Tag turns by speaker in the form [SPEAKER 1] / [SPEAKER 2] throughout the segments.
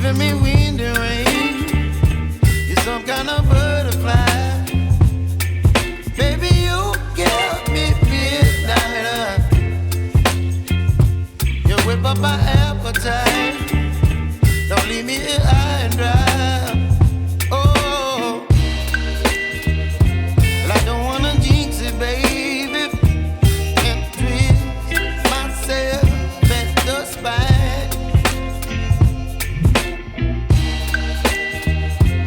[SPEAKER 1] giving me wind and rain. You're some kind of butterfly. Baby, you give me midnight. You whip up my appetite. Don't leave me here high and dry. Oh, well, I don't wanna jinx it, baby, and twist myself at the spine.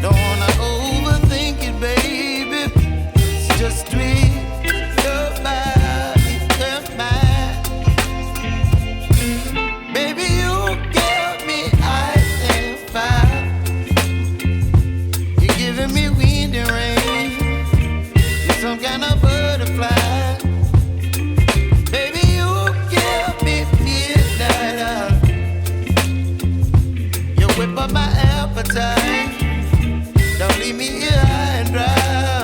[SPEAKER 1] Don't wanna overthink it, baby. It's just twist your body and mine. Baby, you give me ice and fire. You're giving me wind and rain. You're some kind of butterfly. Baby, you give me midnight. You whip up my appetite. Don't leave me here high and dry.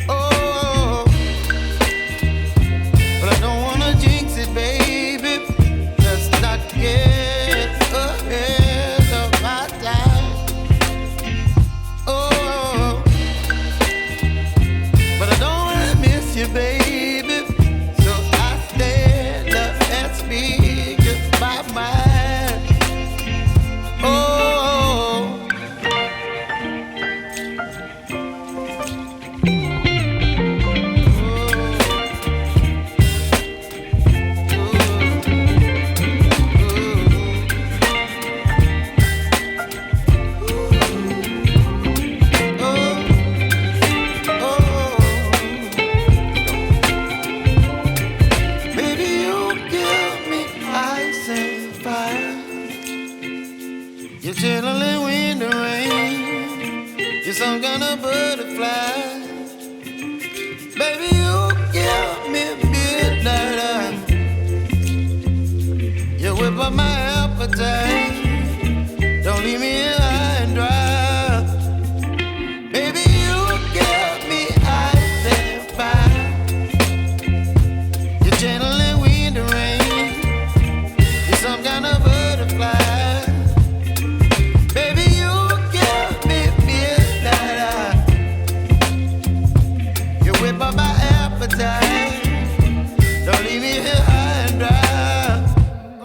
[SPEAKER 1] Oh, but I don't wanna jinx it, baby. Let's not get ahead of my time. Oh, but I don't wanna miss you, baby. So I stand up and speak my mind. Oh. Baby, you give me ice and fire. You're chilling wind and rain. You're some kind of butterfly. Baby, you give me midnight. You whip up my appetite. Don't leave me here high and dry. Baby, you give me ice and fire. You're channeling wind and rain. You're some kind of butterfly. Baby, you give me midnight. You whip up my appetite. Don't leave me here high and dry.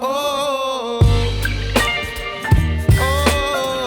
[SPEAKER 1] Oh, oh,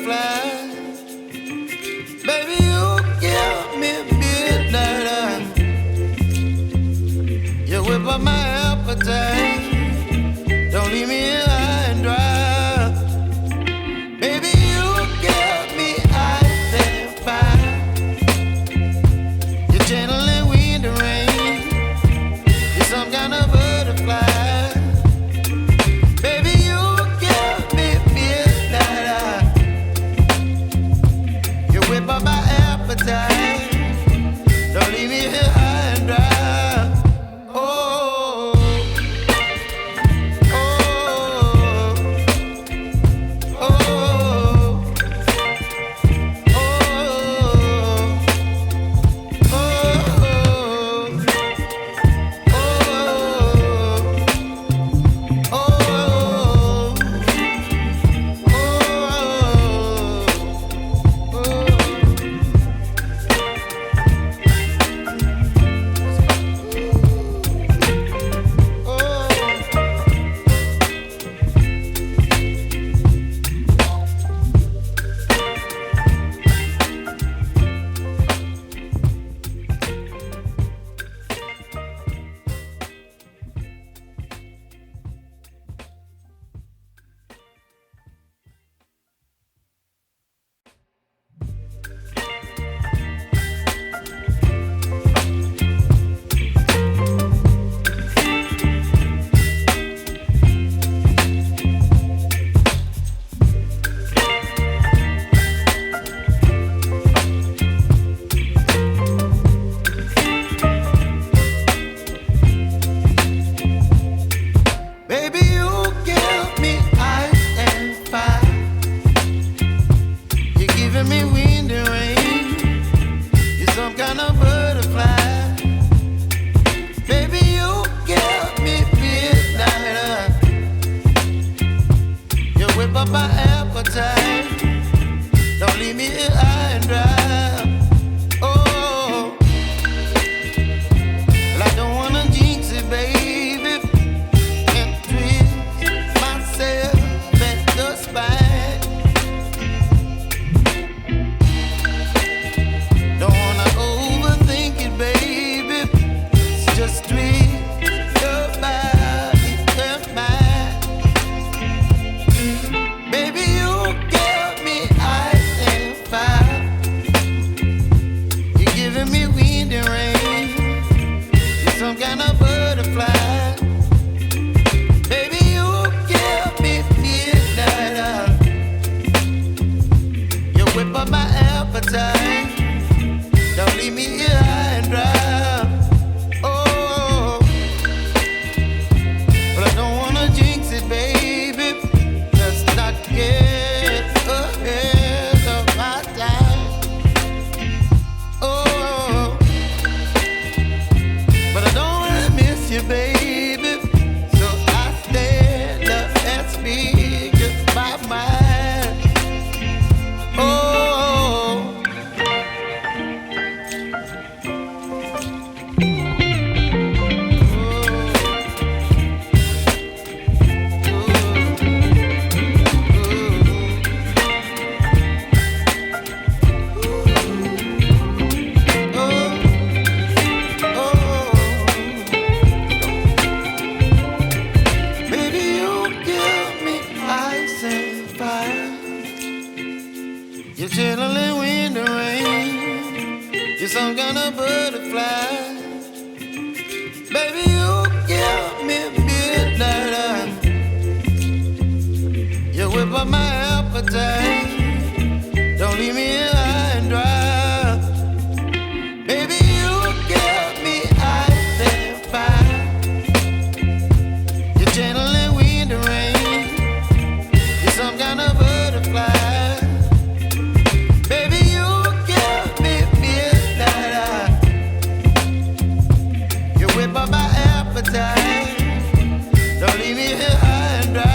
[SPEAKER 1] butterfly. Baby, you give me midnight. You whip up my appetite. Don't leave me here high and dry. Baby, you give me ice and fire. You're channeling wind and rain. You're some kind of butterfly. Baby, you give me midnight. You whip up my appetite. Don't leave me here high and dry. Don't leave me here high and dry.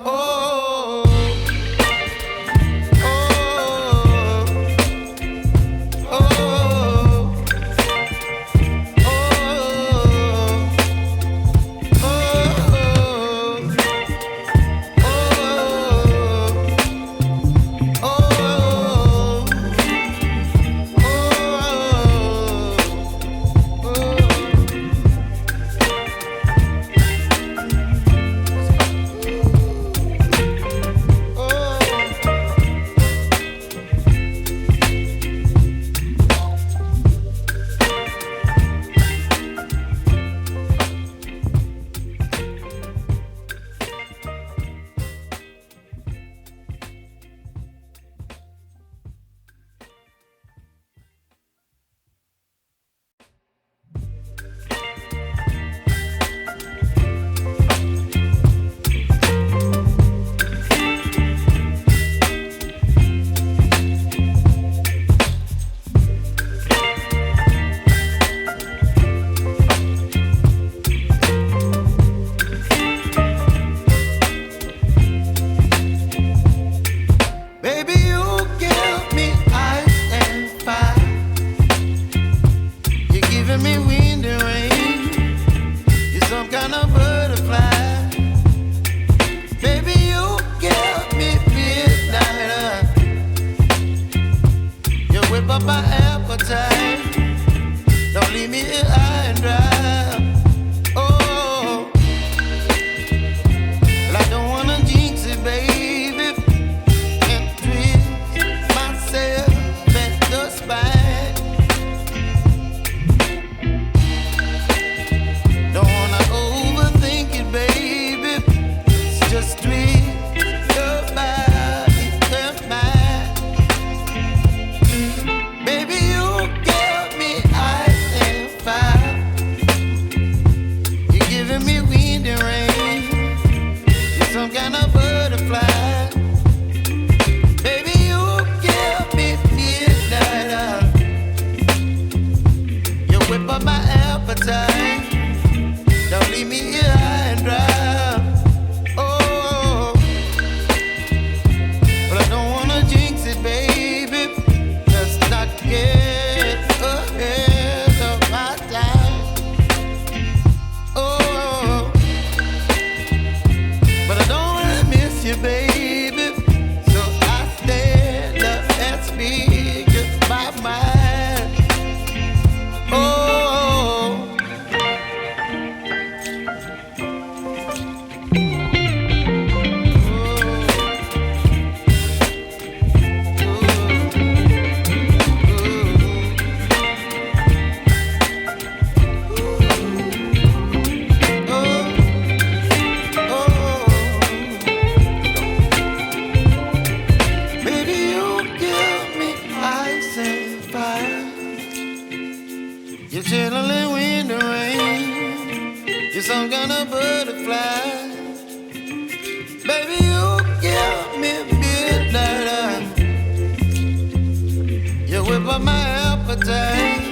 [SPEAKER 1] Oh. giving me wind and rain. You're some kind of butterfly. Baby, you give me midnight. You whip up my appetite. Don't leave me here high and dry. Oh, well, I don't wanna jinx it, baby, and twist myself at the spine. Don't wanna overthink it, baby. It's just twist your body and mine. Baby, you give me ice and fire. You're giving me wind and rain. You're some kind of butterfly. Baby, you give me midnight. You whip up my appetite. Don't leave me here high and dry. Oh, but I don't wanna jinx it, baby. Let's not get ahead of my time. Oh, but I don't wanna miss you, baby. So I stand up and speak my mind. Oh. Baby, you give me ice and fire. You're chilling wind and rain. You're some kind of butterfly. Baby, you give me midnight. You whip up my appetite.